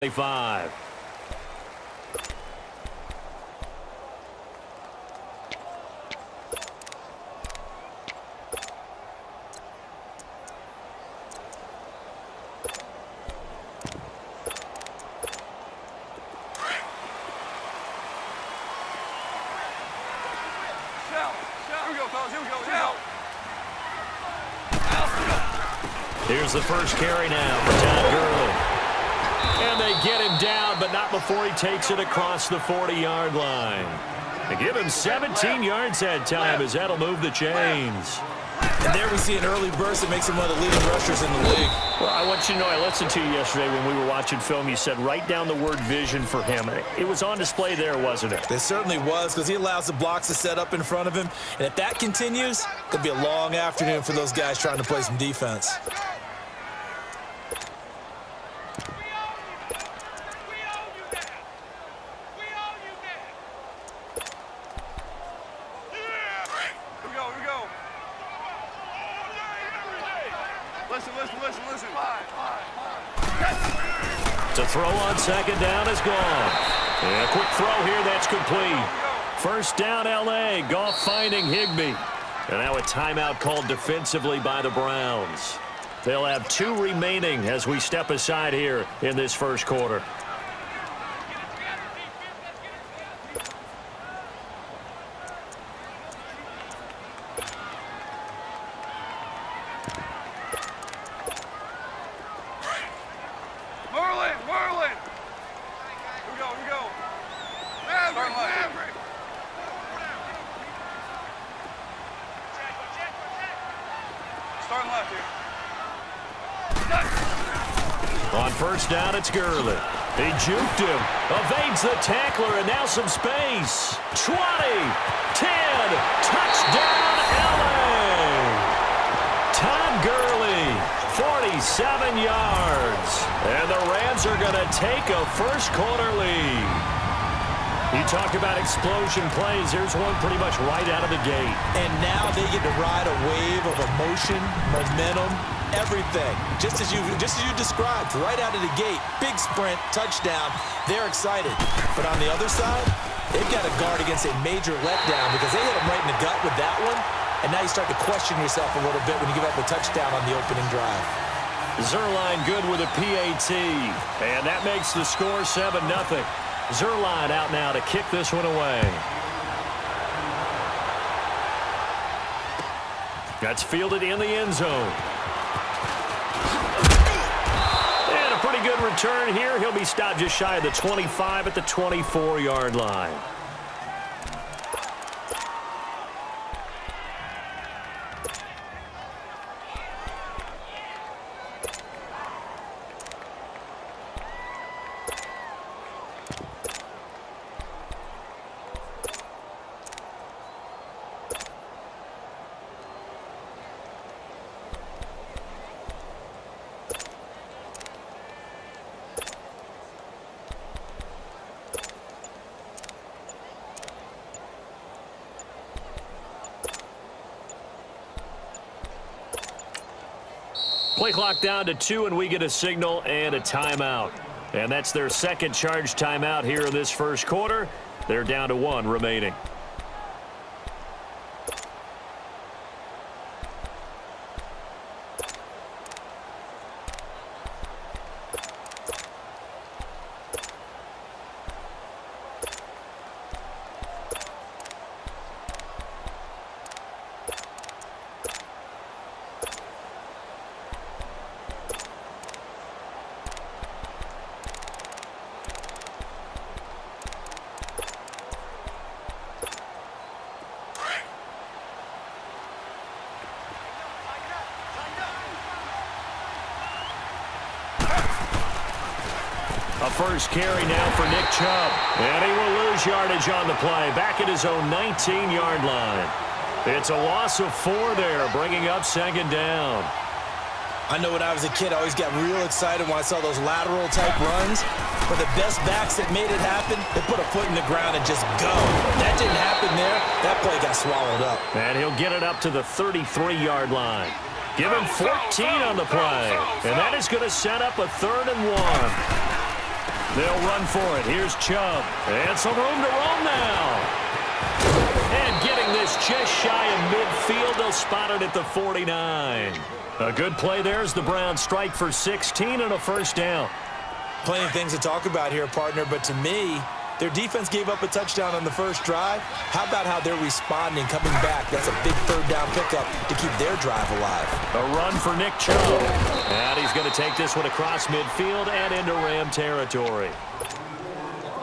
25. Here's the first carry now for Todd Gurley. And they get him down, but not before he takes it across the 40-yard line. They give him 17 yards that time as that'll move the chains. And there we see an early burst that makes him one of the leading rushers in the league. Well, I want you to know, I listened to you yesterday when we were watching film. You said write down the word vision for him. It was on display there, wasn't it? It certainly was, because he allows the blocks to set up in front of him. And if that continues, it'll be a long afternoon for those guys trying to play some defense. To throw on second down is gone. And a quick throw here that's complete. First down, L.A. Goff finding Higbee. And now a timeout called defensively by the Browns. They'll have 2 remaining as we step aside here in this first quarter. On first down, it's Gurley. He juked him, evades the tackler, and now some space. 20, 10, touchdown, L.A. Todd Gurley, 47 yards. And the Rams are going to take a first-quarter lead. You talked about explosion plays. Here's one pretty much right out of the gate. And now they get to ride a wave of emotion, momentum, everything. Just as you described, right out of the gate, big sprint, touchdown. They're excited. But on the other side, they've got to guard against a major letdown because they hit them right in the gut with that one. And now you start to question yourself a little bit when you give up a touchdown on the opening drive. Zuerlein good with a PAT. And that makes the score 7-0. Zuerlein out now to kick this one away. That's fielded in the end zone. And a pretty good return here. He'll be stopped just shy of the 25 at the 24-yard line. Play clock down to 2, and we get a signal and a timeout. And that's their second charge timeout here in this first quarter. They're down to 1 remaining. A first carry now for Nick Chubb. And he will lose yardage on the play. Back at his own 19-yard line. It's a loss of 4 there, bringing up second down. I know when I was a kid, I always got real excited when I saw those lateral-type runs. But the best backs that made it happen, they put a foot in the ground and just go. That didn't happen there. That play got swallowed up. And he'll get it up to the 33-yard line. Give him 14 on the play. And that is going to set up a 3rd and 1. They'll run for it. Here's Chubb. And some room to roam now. And getting this just shy of midfield. They'll spot it at the 49. A good play there as the Browns strike for 16 and a first down. Plenty of things to talk about here, partner, but to me, their defense gave up a touchdown on the first drive. How about how they're responding, coming back? That's a big third down pickup to keep their drive alive. A run for Nick Chubb. And he's going to take this one across midfield and into Ram territory.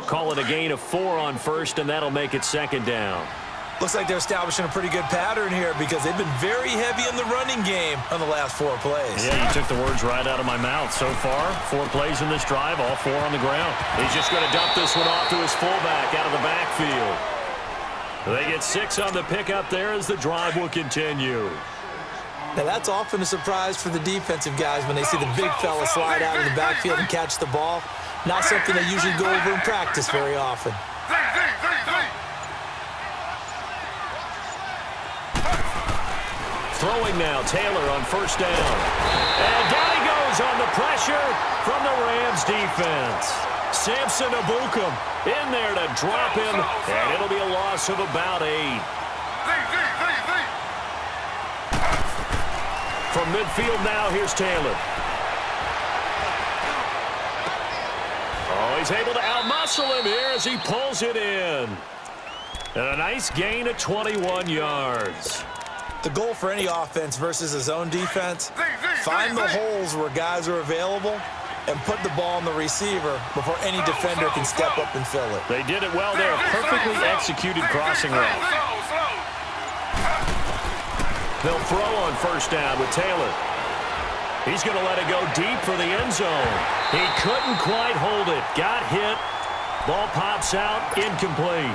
Call it a gain of 4 on first, and that'll make it second down. Looks like they're establishing a pretty good pattern here because they've been very heavy in the running game on the last 4 plays. Yeah, you took the words right out of my mouth. So far, 4 plays in this drive, all 4 on the ground. He's just going to dump this one off to his fullback out of the backfield. They get 6 on the pickup there as the drive will continue. Now, that's often a surprise for the defensive guys when they see the big fella slide out of the backfield and catch the ball. Not something they usually go over in practice very often. Throwing now, Taylor on first down. And down he goes on the pressure from the Rams defense. Samson Ebukam in there to drop him, and it'll be a loss of about 8. From midfield now, here's Taylor. Oh, he's able to outmuscle him here as he pulls it in. And a nice gain of 21 yards. The goal for any offense versus a zone defense, find the holes where guys are available and put the ball on the receiver before any defender can step up and fill it. They did it well there. Perfectly executed crossing route. They'll throw on first down with Taylor. He's going to let it go deep for the end zone. He couldn't quite hold it. Got hit. Ball pops out. Incomplete.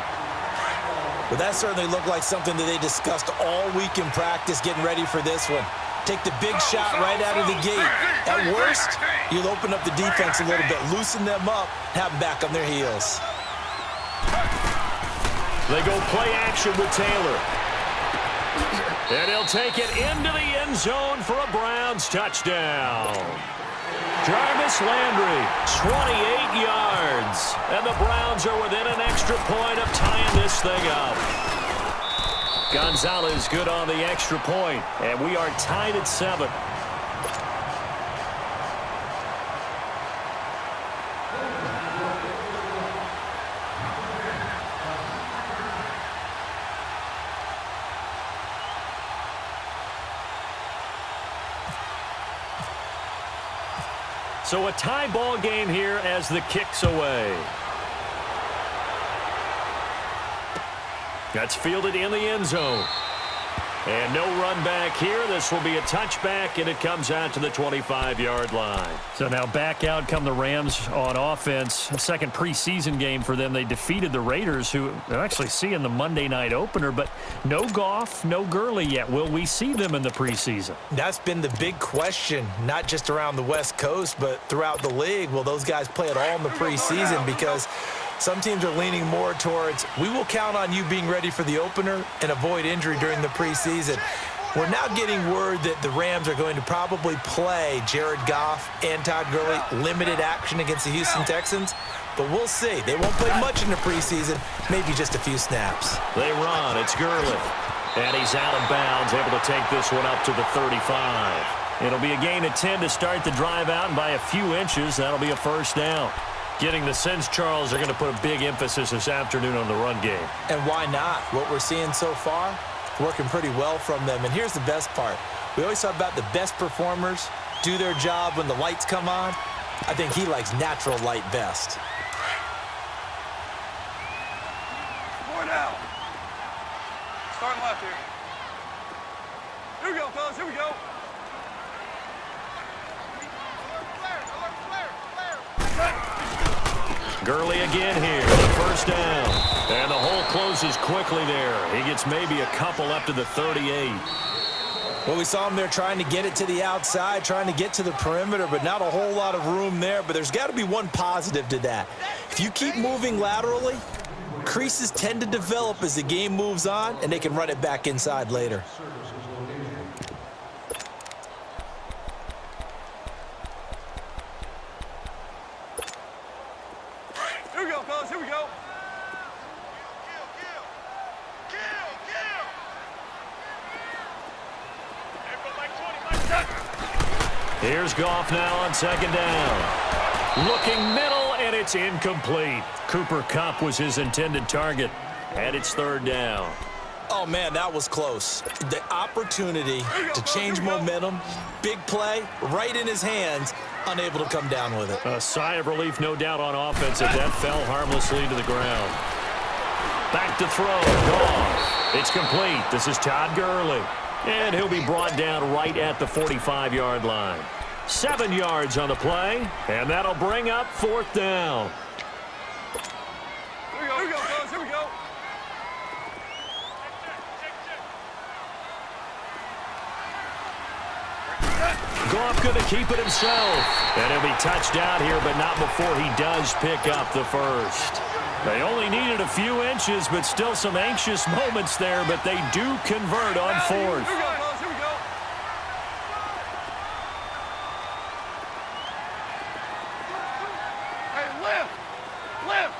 But that certainly looked like something that they discussed all week in practice getting ready for this one. Take the big shot right out of the gate. At worst, you'll open up the defense a little bit, loosen them up, have them back on their heels. They go play action with Taylor. And he'll take it into the end zone for a Browns touchdown. Jarvis Landry, 28 yards. And the Browns are within an extra point of tying this thing up. Gonzalez good on the extra point, and we are tied at 7. So a tie ball game here as the kick's away. That's fielded in the end zone. And no run back here. This will be a touchback, and it comes out to the 25-yard line. So now back out come the Rams on offense. A second preseason game for them. They defeated the Raiders, who are actually seeing the Monday night opener, but no Goff, no Gurley yet. Will we see them in the preseason? That's been the big question, not just around the West Coast, but throughout the league. Will those guys play at all in the preseason? Because some teams are leaning more towards, we will count on you being ready for the opener and avoid injury during the preseason. We're now getting word that the Rams are going to probably play Jared Goff and Todd Gurley limited action against the Houston Texans, but we'll see. They won't play much in the preseason, maybe just a few snaps. They run. It's Gurley. And he's out of bounds, able to take this one up to the 35. It'll be a gain of 10 to start the drive out, and by a few inches, that'll be a first down. Getting the sense Charles are going to put a big emphasis this afternoon on the run game. And why not? What we're seeing so far, working pretty well from them. And here's the best part. We always talk about the best performers do their job when the lights come on. I think he likes natural light best. More now. Starting left here. Here we go, fellas. Here we go. Gurley again here, the first down. And the hole closes quickly there. He gets maybe a couple up to the 38. Well, we saw him there trying to get it to the outside, trying to get to the perimeter, but not a whole lot of room there. But there's got to be one positive to that. If you keep moving laterally, creases tend to develop as the game moves on, and they can run it back inside later. go, fellas. Here we go. Here's Goff now on second down. Looking middle, and it's incomplete. Cooper Kupp was his intended target, and it's third down. Oh, man, that was close. The opportunity to change momentum, big play, right in his hands, unable to come down with it. A sigh of relief, no doubt, on offense as that fell harmlessly to the ground. Back to throw. Goff. It's complete. This is Todd Gurley. And he'll be brought down right at the 45-yard line. 7 yards on the play, and that'll bring up fourth down. Here we go, fellas. Here we go. Goff going to keep it himself. And he'll be touched out here, but not before he does pick up the first. They only needed a few inches, but still some anxious moments there, but they do convert on fourth. Here we go, fellas. Here we go. Hey, lift. Lift.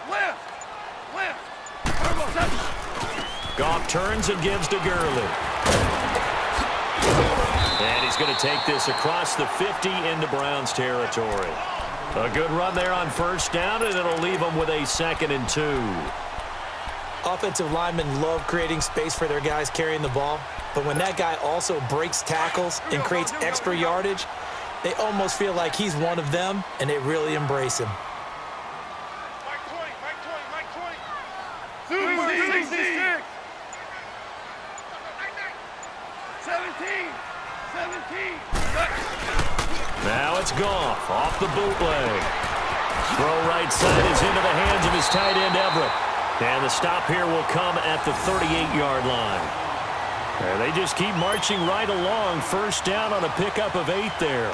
Lift. Lift. Goff turns and gives to Gurley. And he's going to take this across the 50 into Browns territory. A good run there on first down, and it'll leave them with a 2nd and 2. Offensive linemen love creating space for their guys carrying the ball, but when that guy also breaks tackles and creates extra yardage, they almost feel like he's one of them, and they really embrace him. Mike 20, Mike 20. 66. 17. Now it's Goff off the bootleg. Throw right side is into the hands of his tight end, Everett. And the stop here will come at the 38-yard line. And they just keep marching right along. First down on a pickup of 8 there.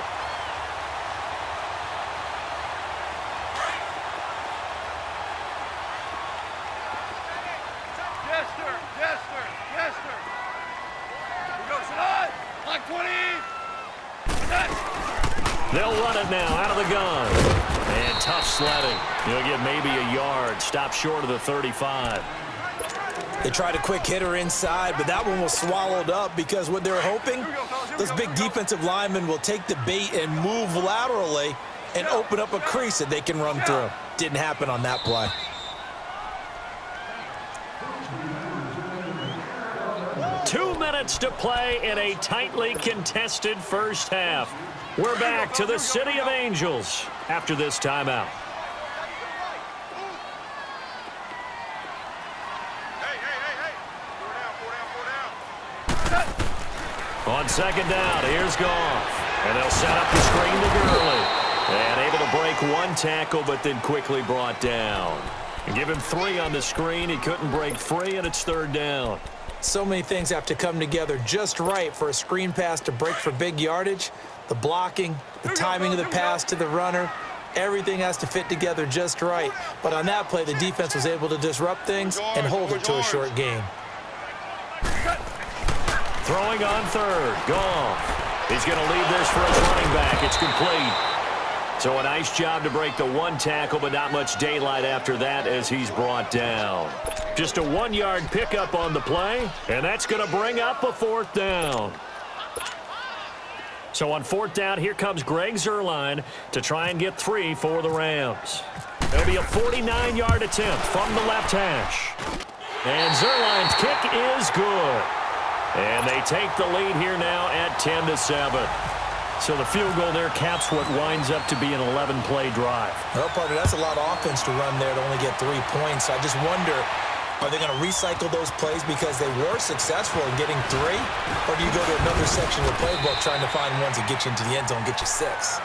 Jester. Here goes it on. Mike 20. They'll run it now out of the gun. And tough sledding. He'll get maybe a yard. Stop short of the 35. They tried a quick hitter inside, but that one was swallowed up because what they're hoping, those big defensive linemen will take the bait and move laterally and open up a crease that they can run through. Didn't happen on that play. Two minutes to play in a tightly contested first half. We're back to the City of Angels after this timeout. On second down, here's Goff. And they'll set up the screen to Gurley. And able to break one tackle, but then quickly brought down. And give him 3 on the screen. He couldn't break free, and it's third down. So many things have to come together just right for a screen pass to break for big yardage. The blocking, the timing of the pass to the runner, everything has to fit together just right. But on that play, the defense was able to disrupt things and hold it to a short gain. Throwing on third, Goff. He's going to leave this for his running back. It's complete. So a nice job to break the one tackle, but not much daylight after that as he's brought down. Just a 1-yard pickup on the play, and that's going to bring up a fourth down. So on fourth down, here comes Greg Zuerlein to try and get 3 for the Rams. It'll be a 49-yard attempt from the left hash. And Zuerlein's kick is good. And they take the lead here now at 10-7. So the field goal there caps what winds up to be an 11-play drive. Well, partner, that's a lot of offense to run there to only get 3 points. I just wonder, are they going to recycle those plays because they were successful in getting 3? Or do you go to another section of the playbook trying to find ones that get you into the end zone, get you 6?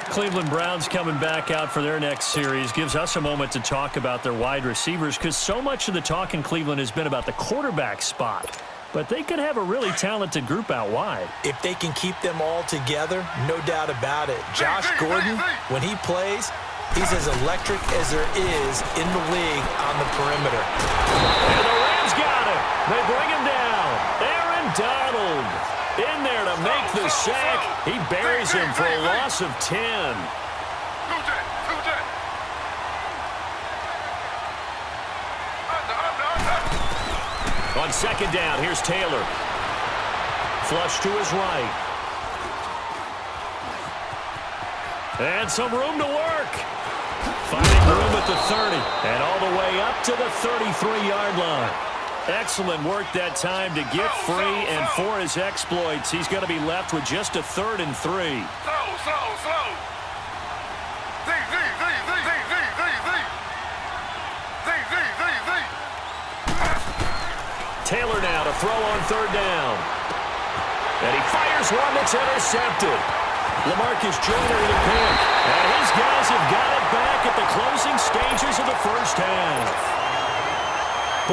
Cleveland Browns coming back out for their next series gives us a moment to talk about their wide receivers because so much of the talk in Cleveland has been about the quarterback spot. But they could have a really talented group out wide. If they can keep them all together, no doubt about it. Josh Gordon, when he plays, he's as electric as there is in the league on the perimeter. And the Rams got him. They bring him down. Aaron Donald in there to make the sack. He buries him for a loss of 10. On second down, here's Taylor. Flush to his right. And some room to work. Finding room at the 30. And all the way up to the 33-yard line. Excellent work that time to get free, and for his exploits, he's going to be left with just a 3rd and 3. Slow. Taylor now to throw on 3rd down. And he fires one that's intercepted. LaMarcus Joyner in the pick. And his guys have got it back at the closing stages of the first half.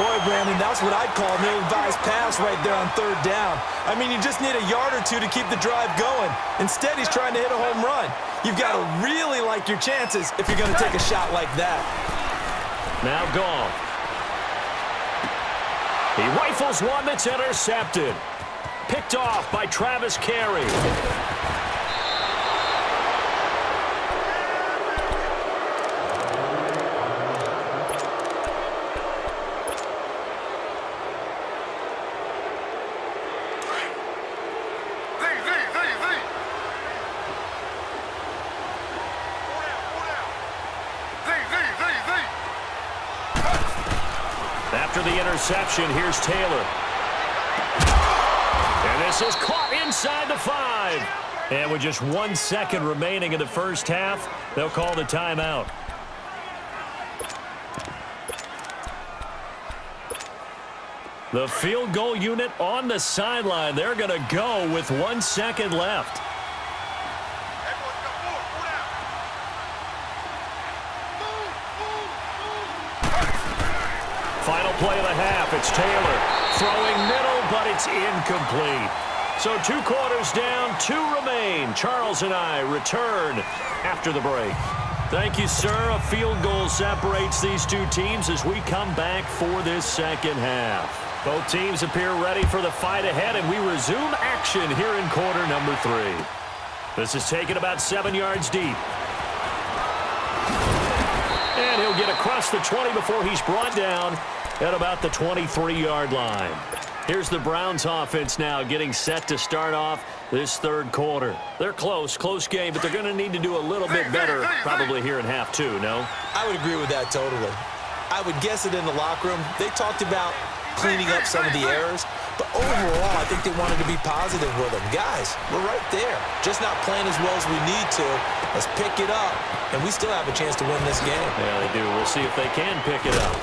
Boy, Brandon, that's what I'd call an ill-advised pass right there on 3rd down. I mean, you just need a yard or two to keep the drive going. Instead, he's trying to hit a home run. You've got to really like your chances if you're going to take a shot like that. Now Goff. He rifles one that's intercepted. Picked off by Travis Carey. After the interception, here's Taylor. And this is caught inside the 5. And with just 1 second remaining in the first half, they'll call the timeout. The field goal unit on the sideline. They're going to go with 1 second left. Final play of the half. It's Taylor throwing middle, but it's incomplete. So 2 quarters down, 2 remain. Charles and I return after the break. Thank you, sir. A field goal separates these two teams as we come back for this second half. Both teams appear ready for the fight ahead, and we resume action here in quarter number 3. This is taken about 7 yards deep. And he'll get across the 20 before he's brought down at about the 23-yard line. Here's the Browns offense now getting set to start off this 3rd quarter. They're close game, but they're going to need to do a little bit better probably here in half 2, no? I would agree with that totally. I would guess it in the locker room. They talked about cleaning up some of the errors, but overall, I think they wanted to be positive with them. Guys, we're right there. Just not playing as well as we need to. Let's pick it up, and we still have a chance to win this game. Yeah, they do. We'll see if they can pick it up.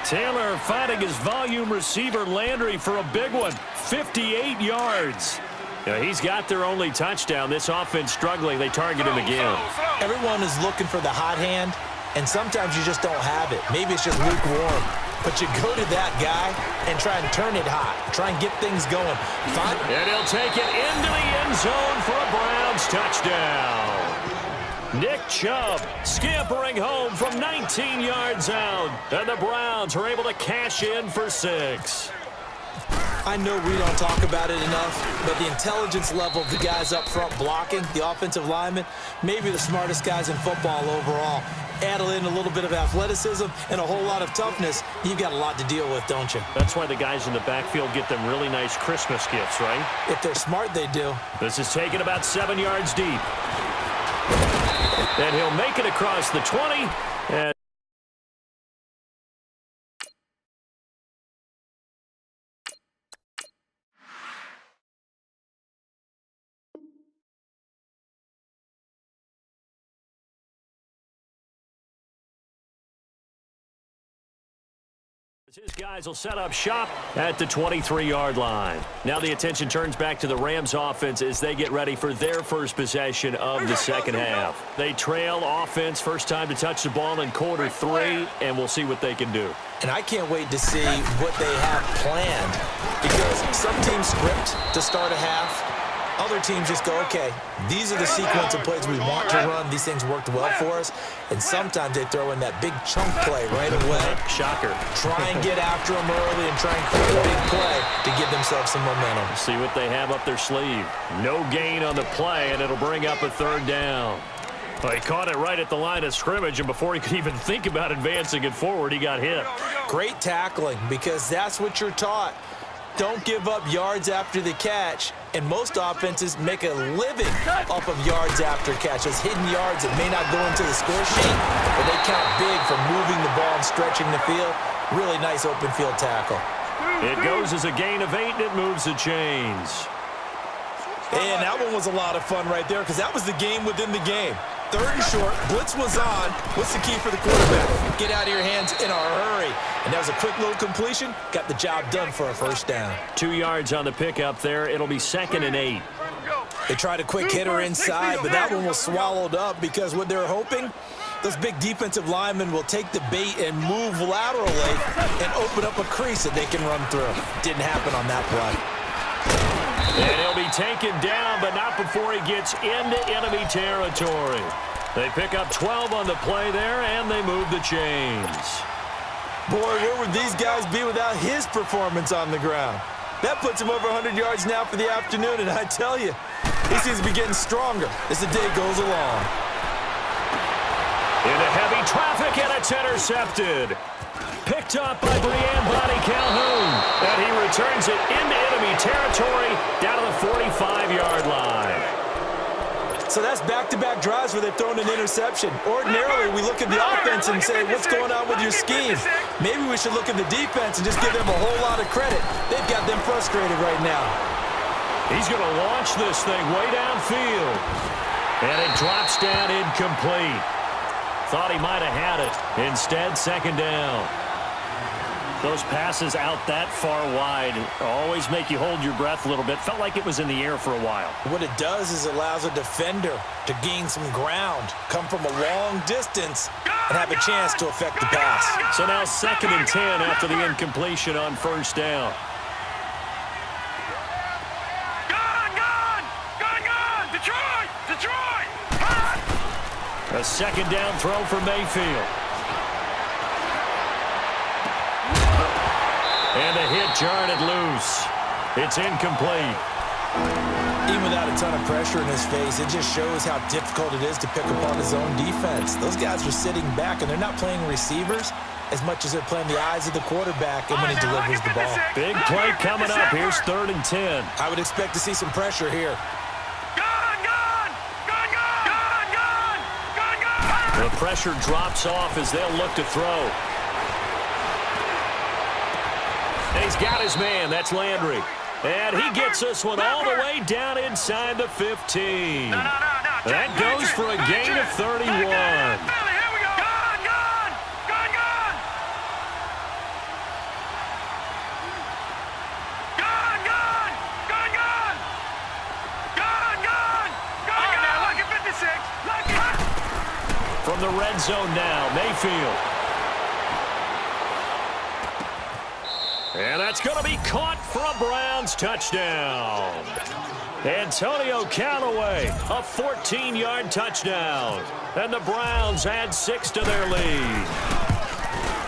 Taylor finding his volume receiver Landry for a big one. 58 yards. Yeah, he's got their only touchdown. This offense struggling. They target him again. Everyone is looking for the hot hand, and sometimes you just don't have it. Maybe it's just lukewarm. But you go to that guy and try and turn it hot. Try and get things going. And he'll take it into the end zone for a Browns touchdown. Nick Chubb scampering home from 19 yards out. And the Browns are able to cash in for 6. I know we don't talk about it enough, but the intelligence level of the guys up front blocking, the offensive linemen, maybe the smartest guys in football overall. Add in a little bit of athleticism and a whole lot of toughness, you've got a lot to deal with, don't you? That's why the guys in the backfield get them really nice Christmas gifts, right? If they're smart, they do. This is taken about 7 yards deep. And he'll make it across the 20. And his guys will set up shop at the 23-yard line. Now the attention turns back to the Rams offense as they get ready for their first possession of the second half. They trail offense, first time to touch the ball in quarter 3, and we'll see what they can do. And I can't wait to see what they have planned, because some teams script to start a half. Other teams just go, okay, these are the sequence of plays we want to run. These things worked well for us. And sometimes they throw in that big chunk play right away. Shocker. Try and get after them early and try and create a big play to give themselves some momentum. See what they have up their sleeve. No gain on the play, and it'll bring up a 3rd down. Well, he caught it right at the line of scrimmage, and before he could even think about advancing it forward, he got hit. Great tackling, because that's what you're taught. Don't give up yards after the catch, and most offenses make a living off of yards after catch. Those hidden yards that may not go into the score sheet, but they count big for moving the ball and stretching the field. Really nice open field tackle. It goes as a gain of 8, and it moves the chains. And that one was a lot of fun right there, because that was the game within the game. 3rd and short, blitz was on. What's the key for the quarterback? Get out of your hands in a hurry. And that was a quick little completion. Got the job done for a first down. 2 yards on the pickup there. It'll be 2nd and 8. They tried a quick hitter inside, but that one was swallowed up because what they're hoping, those big defensive linemen will take the bait and move laterally and open up a crease that they can run through. Didn't happen on that play. And he'll be taken down, but not before he gets into enemy territory. They pick up 12 on the play there, and they move the chains. Boy, where would these guys be without his performance on the ground? That puts him over 100 yards now for the afternoon, and I tell you, he seems to be getting stronger as the day goes along. Into heavy traffic, and it's intercepted. Picked up by Brian Bonnie Calhoun. And he returns it into enemy territory down to the 45-yard line. So that's back-to-back drives where they've thrown an interception. Ordinarily, we look at the offense and say, what's going on with your scheme? Maybe we should look at the defense and just give them a whole lot of credit. They've got them frustrated right now. He's going to launch this thing way downfield. And it drops down incomplete. Thought he might have had it. Instead, 2nd down. Those passes out that far wide always make you hold your breath a little bit. Felt like it was in the air for a while. What it does is it allows a defender to gain some ground, come from a long distance, and have a chance to affect the pass. So now 2nd and 10 after the incompletion on 1st down. Detroit! A 2nd down throw for Mayfield. And a hit jarred it loose. It's incomplete. Even without a ton of pressure in his face, it just shows how difficult it is to pick apart his own defense. Those guys are sitting back, and they're not playing receivers as much as they're playing the eyes of the quarterback and when he delivers the ball. Big play coming up. Here's 3rd and 10. I would expect to see some pressure here. The pressure drops off as they'll look to throw. He's got his man. That's Landry. And he gets this one all the way down inside the 15. That goes for a gain of 31. From the red zone now, Mayfield. And that's going to be caught for a Browns touchdown. Antonio Callaway, a 14-yard touchdown. And the Browns add 6 to their lead.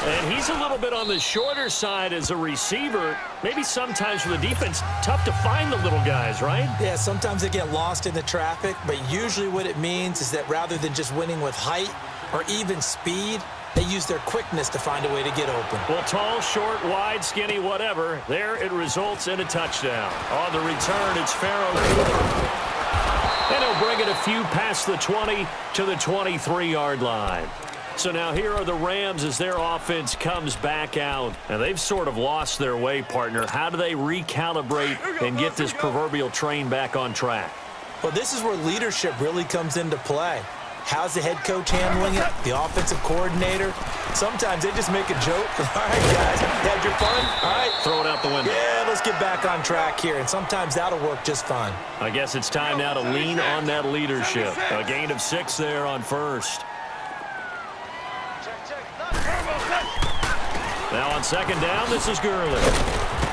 And he's a little bit on the shorter side as a receiver. Maybe sometimes for the defense, tough to find the little guys, right? Yeah, sometimes they get lost in the traffic, but usually what it means is that rather than just winning with height or even speed, they use their quickness to find a way to get open. Well, tall, short, wide, skinny, whatever. There it results in a touchdown. On the return, it's Pharaoh Cooper. And he'll bring it a few past the 20 to the 23-yard line. So now here are the Rams as their offense comes back out. And they've sort of lost their way, partner. How do they recalibrate and get this proverbial train back on track? Well, this is where leadership really comes into play. How's the head coach handling it? The offensive coordinator? Sometimes they just make a joke. All right, guys, you had your fun? All right. Throw it out the window. Yeah, let's get back on track here. And sometimes that'll work just fine. I guess it's time now to lean on that leadership. A gain of 6 there on 1st. Now on 2nd down, this is Gurley.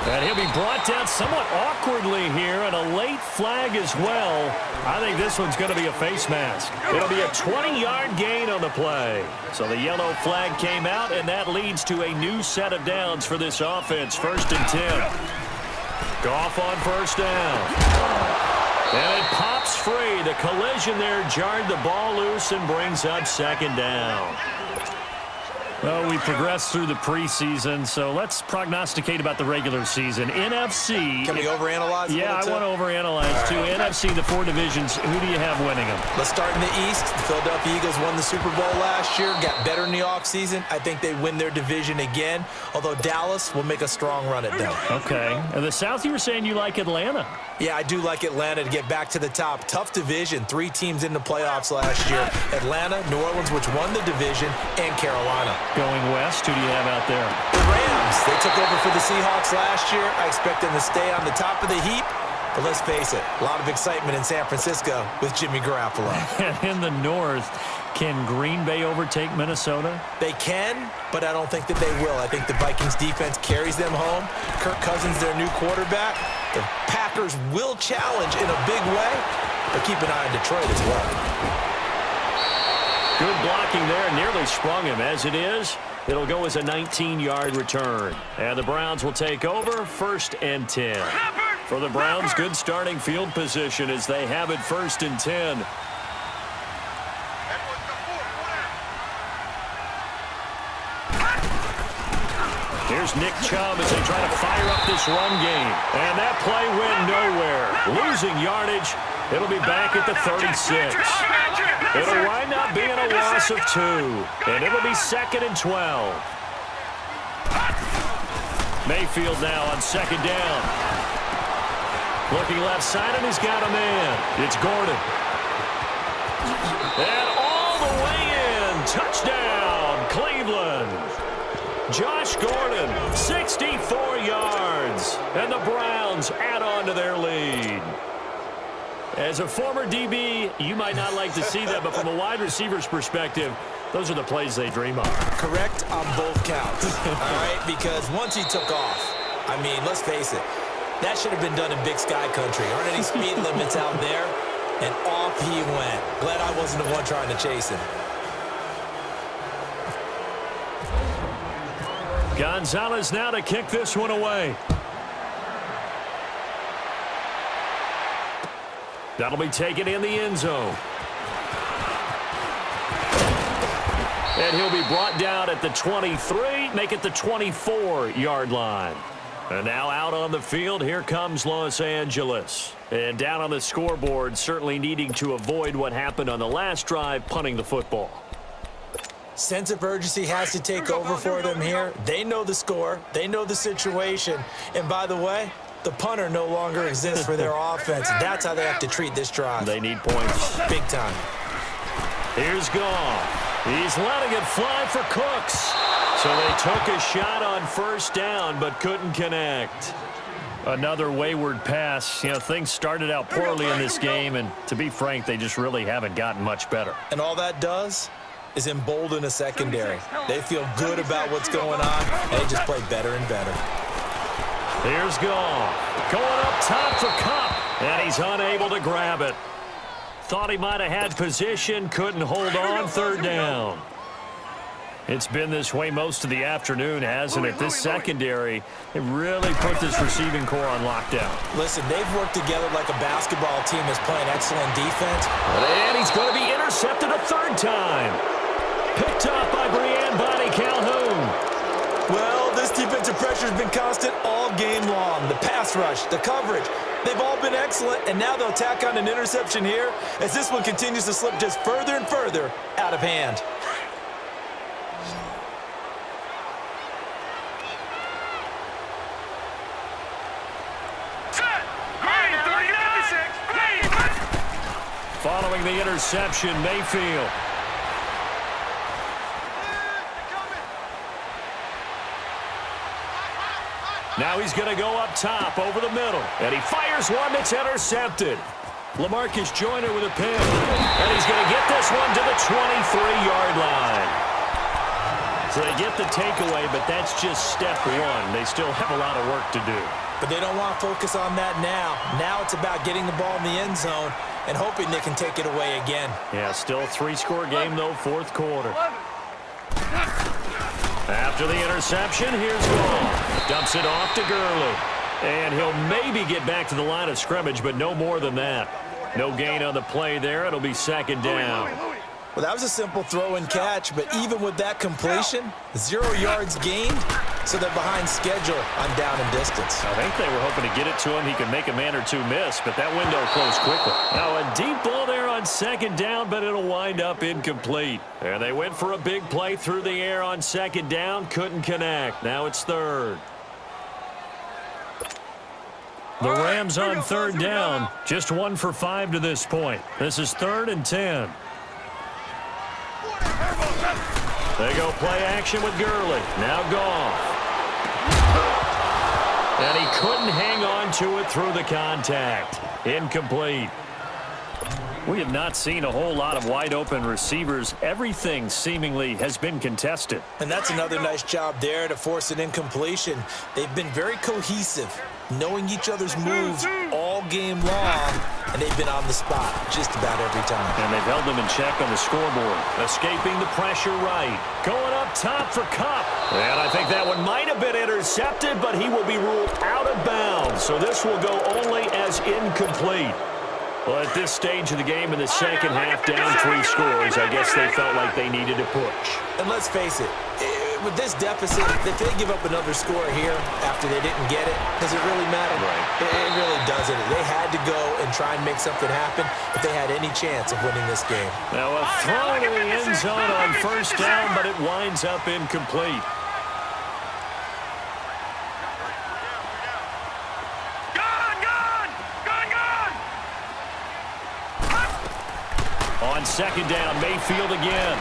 And he'll be brought down somewhat awkwardly here, and a late flag as well. I think this one's going to be a face mask. It'll be a 20-yard gain on the play. So the yellow flag came out, and that leads to a new set of downs for this offense. 1st and 10. Goff on 1st down. And it pops free. The collision there jarred the ball loose and brings up second down. Well, we progressed through the preseason, so let's prognosticate about the regular season. NFC. Can we overanalyze? Yeah, I want to overanalyze, too. Right. NFC, the 4 divisions, who do you have winning them? Let's start in the East. The Philadelphia Eagles won the Super Bowl last year, got better in the offseason. I think they win their division again, although Dallas will make a strong run at them. Okay. And the South, you were saying you like Atlanta. Yeah, I do like Atlanta to get back to the top. Tough division. 3 teams in the playoffs last year. Atlanta, New Orleans, which won the division, and Carolina. Going west, who do you have out there? The Rams, they took over for the Seahawks last year. I expect them to stay on the top of the heap. But let's face it, a lot of excitement in San Francisco with Jimmy Garoppolo. And in the north, can Green Bay overtake Minnesota? They can, but I don't think that they will. I think the Vikings defense carries them home. Kirk Cousins, their new quarterback. The Packers will challenge in a big way, but keep an eye on Detroit as well. Good blocking there. Nearly sprung him. As it is, it'll go as a 19-yard return. And the Browns will take over 1st and 10. For the Browns, good starting field position as they have it 1st and 10. Here's Nick Chubb as they try to fire up this run game. And that play went nowhere. Losing yardage. It'll be back at the 36. It'll wind up being a loss of 2. And it'll be 2nd and 12. Mayfield now on 2nd down. Looking left side, and he's got a man. It's Gordon. And all the way in. Touchdown, Cleveland. Josh Gordon, 64 yards. And the Browns add on to their lead. As a former DB, you might not like to see that, but from a wide receiver's perspective, those are the plays they dream of. Correct on both counts, all right? Because once he took off, I mean, let's face it, that should have been done in Big Sky Country. Aren't any speed limits out there? And off he went. Glad I wasn't the one trying to chase him. Gonzalez now to kick this one away. That'll be taken in the end zone. And he'll be brought down at the 23, make it the 24-yard line. And now out on the field, here comes Los Angeles. And down on the scoreboard, certainly needing to avoid what happened on the last drive, punting the football. Sense of urgency has to take over for them here. They know the score. They know the situation. And by the way, the punter no longer exists for their offense. That's how they have to treat this drive. They need points. Big time. Here's Goff. He's letting it fly for Cooks. So they took a shot on 1st down, but couldn't connect. Another wayward pass. You know, things started out poorly in this game, and to be frank, they just really haven't gotten much better. And all that does is embolden a secondary. They feel good about what's going on, and they just play better and better. Here's Goff. Going up top for Kupp, and he's unable to grab it. Thought he might have had position, couldn't hold on, 3rd down. It's been this way most of the afternoon, hasn't it? This secondary, they really put this receiving core on lockdown. Listen, they've worked together like a basketball team that's playing excellent defense. And he's going to be intercepted a 3rd time. Picked up by Brianne Bonnie Calhoun. Well, this defensive pressure has been constant all game long. The pass rush, the coverage, they've all been excellent, and now they'll tack on an interception here as this one continues to slip just further and further out of hand. Following the interception, Mayfield. Now he's going to go up top over the middle. And he fires one that's intercepted. LaMarcus Joyner with a pick. And he's going to get this one to the 23-yard line. So they get the takeaway, but that's just step 1. They still have a lot of work to do. But they don't want to focus on that now. Now it's about getting the ball in the end zone and hoping they can take it away again. Yeah, still a 3-score game, though, 4th quarter. After the interception, here's Goff. Dumps it off to Gurley. And he'll maybe get back to the line of scrimmage, but no more than that. No gain on the play there. It'll be second down. Well, that was a simple throw and catch, but even with that completion, 0 yards gained, so they're behind schedule on down and distance. I think they were hoping to get it to him. He could make a man or two miss, but that window closed quickly. Now a deep ball there on second down, but it'll wind up incomplete. And they went for a big play through the air on second down, couldn't connect. Now it's third. The Rams on third down, just 1 for 5 to this point. This is 3rd and 10. They go play action with Gurley. Now Goff. And he couldn't hang on to it through the contact. Incomplete. We have not seen a whole lot of wide-open receivers. Everything seemingly has been contested. And that's another nice job there to force an incompletion. They've been very cohesive, knowing each other's moves all game long, and they've been on the spot just about every time. And they've held them in check on the scoreboard. Escaping the pressure right. Going up top for Kupp. And I think that one might have been intercepted, but he will be ruled out of bounds. So this will go only as incomplete. Well, at this stage of the game in the second half, down 3 scores, I guess they felt like they needed to push. And let's face it, with this deficit, if they give up another score here after they didn't get it, does it really matter? Right. It really doesn't. They had to go and try and make something happen if they had any chance of winning this game. Now a throw to the end zone on first down, but it winds up incomplete. On second down, Mayfield again.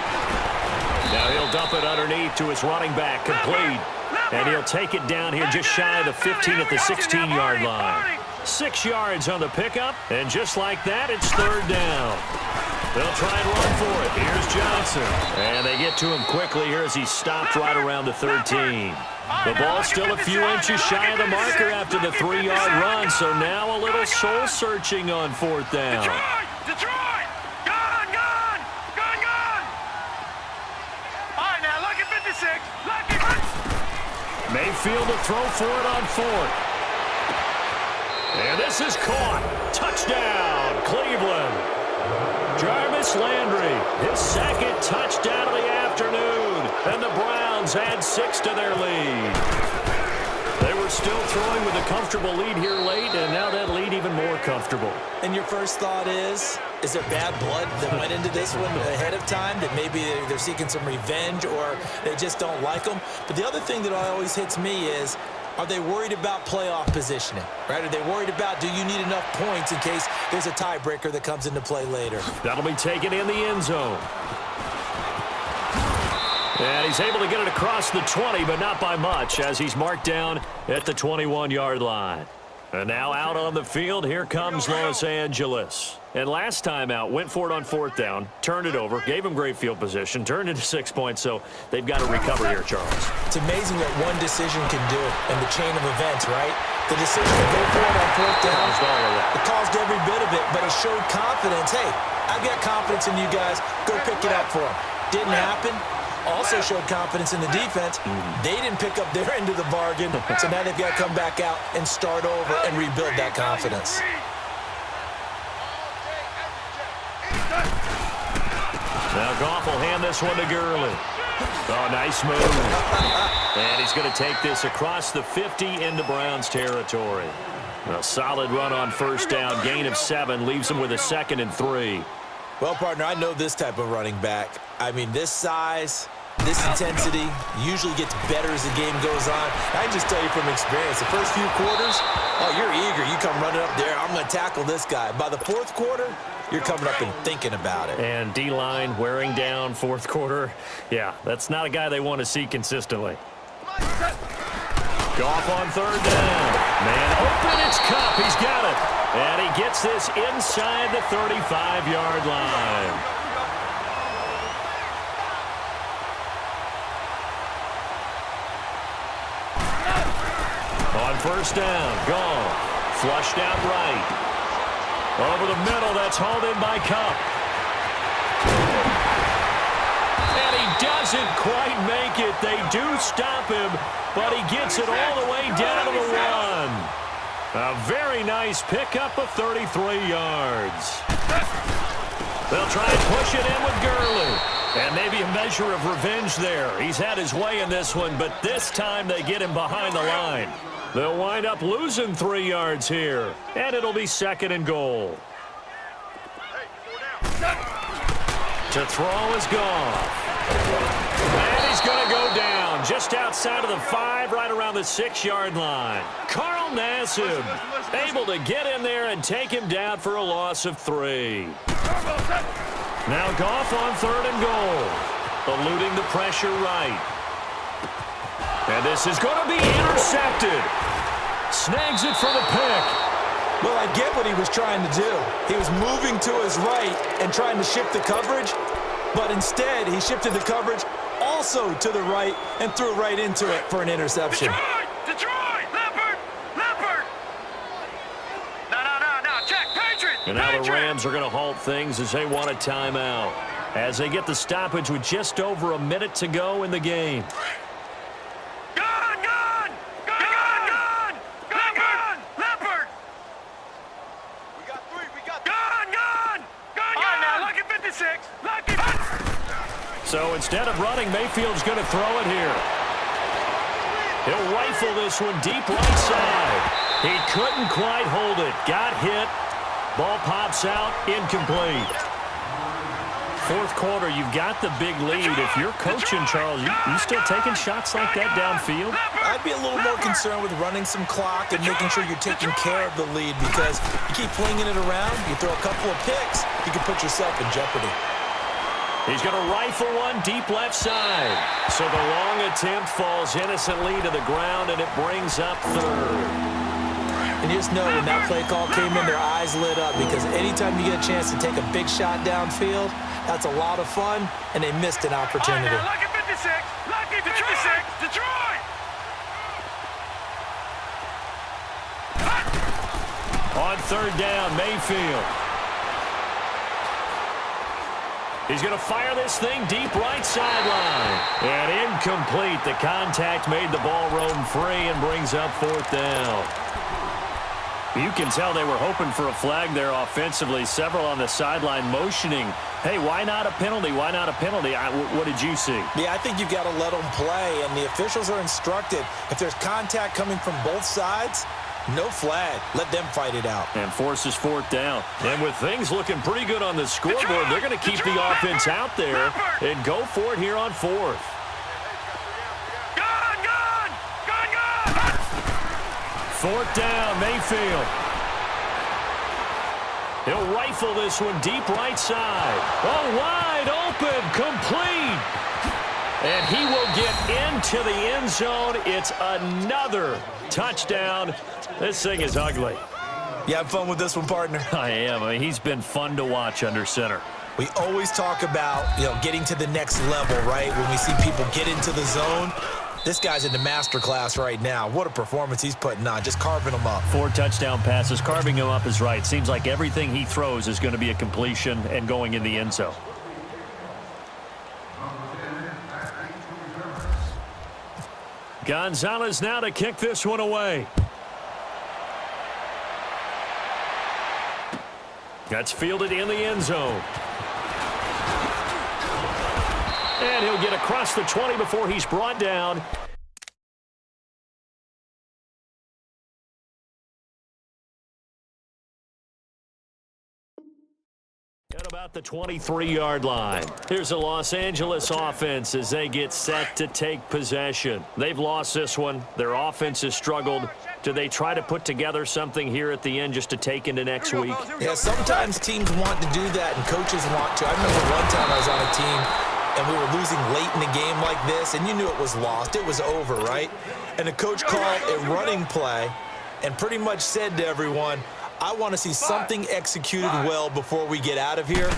Now he'll dump it underneath to his running back, complete. And he'll take it down here just shy of the 15 at the 16-yard line. 6 yards on the pickup, and just like that, it's third down. They'll try and run for it. Here's Johnson. And they get to him quickly here as he stopped right around the 13. The ball's still a few inches shy of the marker after the 3-yard run, so now a little soul-searching on fourth down. Detroit! Mayfield to throw for it on fourth. And this is caught. Touchdown, Cleveland. Jarvis Landry, his second touchdown of the afternoon. And the Browns add 6 to their lead. They were still throwing with a comfortable lead here late, and now that lead even more comfortable. And your first thought is there bad blood that went into this one ahead of time, that maybe they're seeking some revenge or they just don't like them? But the other thing that always hits me is, are they worried about playoff positioning, right? Are they worried about, do you need enough points in case there's a tiebreaker that comes into play later? That'll be taken in the end zone. And he's able to get it across the 20, but not by much, as he's marked down at the 21-yard line. And now out on the field, here comes Los Angeles. And last time out, went for it on fourth down, turned it over, gave him great field position, turned into 6 points, so they've got to recover here, Charles. It's amazing what one decision can do in the chain of events, right? The decision to go for it on fourth down, it caused every bit of it, but it showed confidence. Hey, I've got confidence in you guys. Go pick it up for them. Didn't happen. Also showed confidence in the defense. They didn't pick up their end of the bargain, so now they've got to come back out and start over and rebuild that confidence. Now Goff will hand this one to Gurley. Oh, nice move. And he's going to take this across the 50 into Browns territory. A solid run on first down, gain of 7, leaves him with a 2nd and 3. Well, partner, I know this type of running back. I mean, this size, this intensity usually gets better as the game goes on. I can just tell you from experience, the first few quarters, oh, you're eager. You come running up there, I'm going to tackle this guy. By the fourth quarter, you're coming up and thinking about it. And D-line wearing down fourth quarter. Yeah, that's not a guy they want to see consistently. Goff on third down. Man open, it's Kupp. He's got it. And he gets this inside the 35-yard line. On first down, Goff. Flushed out right. Over the middle, that's hauled in by Kupp. And he doesn't quite make it. They do stop him, but he gets it all the way down to the 1. A very nice pickup of 33 yards. They'll try and push it in with Gurley. And maybe a measure of revenge there. He's had his way in this one, but this time they get him behind the line. They'll wind up losing 3 yards here, and it'll be 2nd and goal. To throw is Goff. And he's going to go down just outside of the 5, right around the 6-yard line. Carl Nassib able to get in there and take him down for a loss of 3. Now Goff on 3rd and goal, eluding the pressure right. And this is going to be intercepted. Snags it for the pick. Well, I get what he was trying to do. He was moving to his right and trying to shift the coverage, but instead he shifted the coverage also to the right and threw right into it for an interception. Detroit! Leopard! No, check, Patriot! And now the Rams are going to halt things as they want a timeout, as they get the stoppage with just over a minute to go in the game. Leopard! We got 3, Gone! Lucky 56! Lucky! So instead of running, Mayfield's going to throw it here. He'll rifle this one deep right side. He couldn't quite hold it. Got hit. Ball pops out. Incomplete. 4th quarter, you've got the big lead. If you're coaching, Charles, you still taking shots like that downfield? I'd be a little more concerned with running some clock and making sure you're taking care of the lead, because you keep flinging it around, you throw a couple of picks, you can put yourself in jeopardy. He's going to rifle one deep left side. So the long attempt falls innocently to the ground, and it brings up 3rd. And you just know when that play call came in, their eyes lit up, because anytime you get a chance to take a big shot downfield, that's a lot of fun, and they missed an opportunity. Lucky 56! Lucky 56! Detroit! On 3rd down, Mayfield. He's going to fire this thing deep right sideline. And incomplete. The contact made the ball roam free and brings up 4th down. You can tell they were hoping for a flag there offensively. Several on the sideline motioning, hey, why not a penalty? Why not a penalty? What did you see? Yeah, I think you've got to let them play, and the officials are instructed. If there's contact coming from both sides, no flag. Let them fight it out. And forces 4th down. And with things looking pretty good on the scoreboard, they're going to keep the offense out there and go for it here on 4th. Gone! 4th down, Mayfield. He'll rifle this one deep right side. Oh, wide open, complete. And he will get into the end zone. It's another touchdown. This thing is ugly. You have fun with this one, partner? I am. I mean, he's been fun to watch under center. We always talk about, getting to the next level, right? When we see people get into the zone. This guy's in the master class right now. What a performance he's putting on, just carving them up. 4 touchdown passes. Carving him up is right. Seems like everything he throws is going to be a completion and going in the end zone. Gonzalez now to kick this one away. That's fielded in the end zone. And he'll get across the 20 before he's brought down. At about the 23-yard line. Here's a Los Angeles offense as they get set to take possession. They've lost this one. Their offense has struggled. Do they try to put together something here at the end just to take into next week? Yeah, sometimes teams want to do that and coaches want to. I remember one time I was on a team and we were losing late in a game like this, and you knew it was lost. It was over, right? And the coach called a running play and pretty much said to everyone, I want to see something executed well before we get out of here.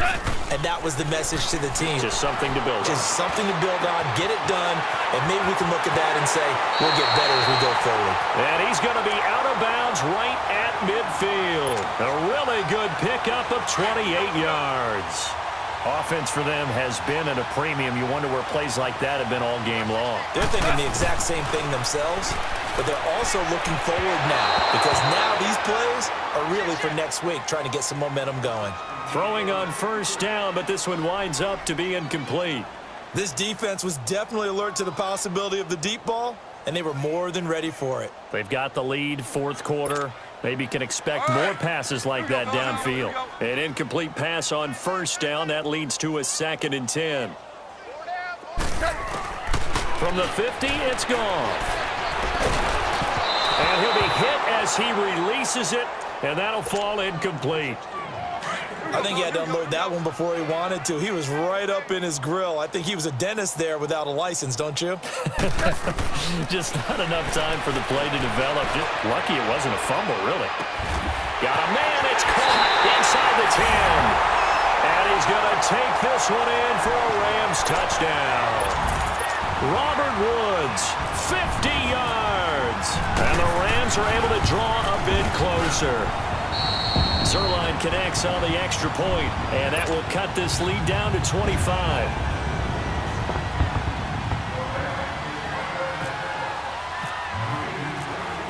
And that was the message to the team. Just something to build on. Just something to build on, get it done, and maybe we can look at that and say, we'll get better as we go forward. And he's going to be out of bounds right at midfield. A really good pickup of 28 yards. Offense for them has been at a premium. You wonder where plays like that have been all game long. They're thinking the exact same thing themselves, but they're also looking forward now because now these plays are really for next week, trying to get some momentum going. Throwing on first down, but this one winds up to be incomplete. This defense was definitely alert to the possibility of the deep ball, and they were more than ready for it. They've got the lead, fourth quarter. Maybe can expect more passes like that downfield. An incomplete pass on first down. That leads to a 2nd and 10. From the 50, it's gone. And he'll be hit as he releases it, and that'll fall incomplete. I think he had to unload that one before he wanted to. He was right up in his grill. I think he was a dentist there without a license, don't you? Just not enough time for the play to develop. Just lucky it wasn't a fumble, really. Got a man. It's caught inside the 10. And he's going to take this one in for a Rams touchdown. Robert Woods, 50 yards. And the Rams are able to draw a bit closer. Zerline connects on the extra point, and that will cut this lead down to 25.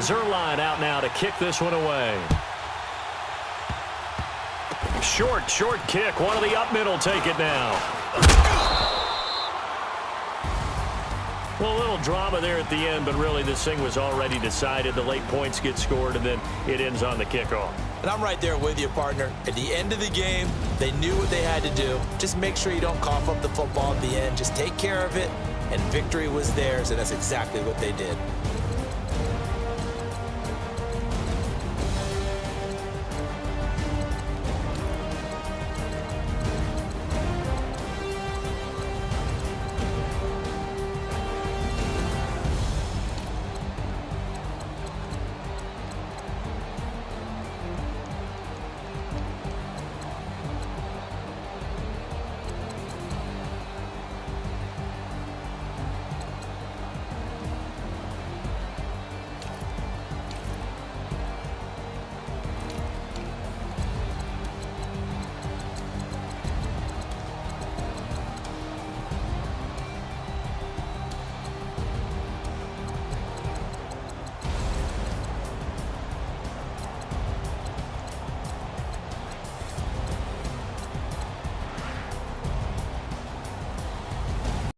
Zerline out now to kick this one away. Short kick. One of the up middle take it now. Well, a little drama there at the end, but really this thing was already decided. The late points get scored, and then it ends on the kickoff. And I'm right there with you, partner. At the end of the game, they knew what they had to do. Just make sure you don't cough up the football at the end. Just take care of it, and victory was theirs, and that's exactly what they did.